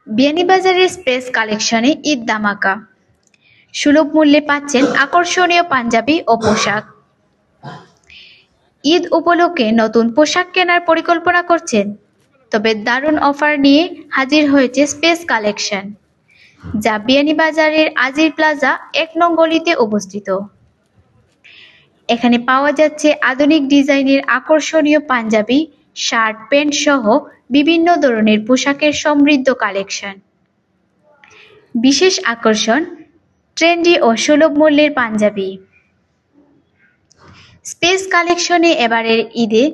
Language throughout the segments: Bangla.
বিয়ানীবাজারের স্পেস কালেকশনে ঈদ ধামাকা। সুলভ মূল্যে পাচ্ছেন আকর্ষণীয় পাঞ্জাবি ও পোশাক। ঈদ উপলক্ষে নতুন পোশাক কেনার পরিকল্পনা করছেন? তবে দারুণ অফার নিয়ে হাজির হয়েছে স্পেস কালেকশন, যা বিয়ানীবাজারের আজির প্লাজা ১ নং গলিতে অবস্থিত। এখানে পাওয়া যাচ্ছে আধুনিক ডিজাইনের আকর্ষণীয় পাঞ্জাবি, শার্ট, প্যান্ট সহ বিভিন্ন ধরনের পোশাকের সমৃদ্ধ কালেকশন। বিশেষ আকর্ষণ, ট্রেন্ডি ও সুলভ মূল্যের পাঞ্জাবি। স্পেস কালেকশনে এবারের ঈদে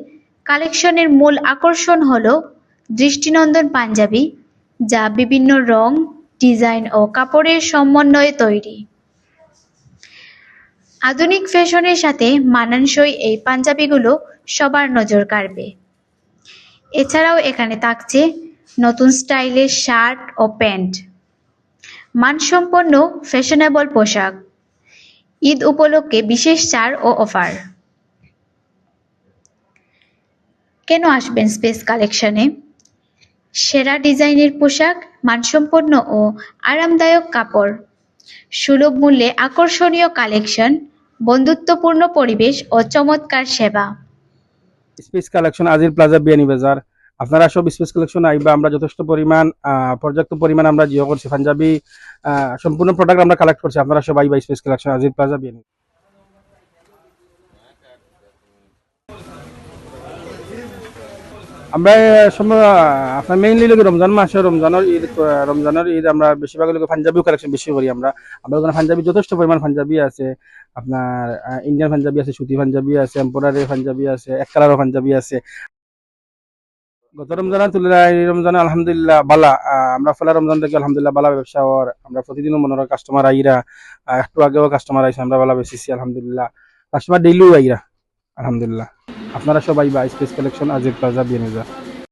কালেকশনের মূল আকর্ষণ হল দৃষ্টিনন্দন পাঞ্জাবি, যা বিভিন্ন রং, ডিজাইন ও কাপড়ের সমন্বয়ে তৈরি। আধুনিক ফ্যাশনের সাথে মানানসই এই পাঞ্জাবিগুলো সবার নজর কাড়বে। এছাড়াও এখানে থাকছে নতুন স্টাইলের শার্ট ও প্যান্ট, মানসম্পন্ন ফ্যাশনেবল পোশাক, ঈদ উপলক্ষে বিশেষ ছাড় ও অফার। কেন আসবেন স্পেস কালেকশনে? সেরা ডিজাইনের পোশাক, মানসম্পন্ন ও আরামদায়ক কাপড়, সুলভ মূল্যে আকর্ষণীয় কালেকশন, বন্ধুত্বপূর্ণ পরিবেশ ও চমৎকার সেবা। Space collection Ajir plaza Beanibazar. আপনারা সব স্পেস কালেকশন আইবা। আমরা যথেষ্ট পরিমাণ পর্যাপ্ত পরিমাণ আমরা জিও করছি পাঞ্জাবি সম্পূর্ণ প্রোডাক্ট আমরা কালেক্ট করছি। আপনারা সব আইবা space collection Ajir plaza Biyani. আমরা আপনার মেইনলি লোক রমজান মাসে রমজানের ঈদ আমরা বেশিরভাগ লোক পাঞ্জাবি কালেকশন বেশি করি। আমরা ওখানে পাঞ্জাবি যথেষ্ট পরিমাণ পাঞ্জাবি আছে। আপনার ইন্ডিয়ান পাঞ্জাবি আছে, সুতি পাঞ্জাবি আছে, এম্পোরারি পাঞ্জাবি আছে, এক কালারের পাঞ্জাবি আছে। গত রমজানের তুলনায় রমজানে আলহামদুলিল্লাহ বালা। আমরা ফলা রমজান থেকে আলহামদুলিল্লাহ বালা ব্যবসা হওয়ার। আমরা প্রতিদিনও মনোরা কাস্টমার আইরা, একটু আগেও কাস্টমার আইসে, আমরা বালা বেশিছি আলহামদুলিল্লাহ। কাস্টমার ডেইলিও আইরা আলহামদুলিল্লাহ। আপনারা সবাই বা space collection Ajir plaza Beanibazar.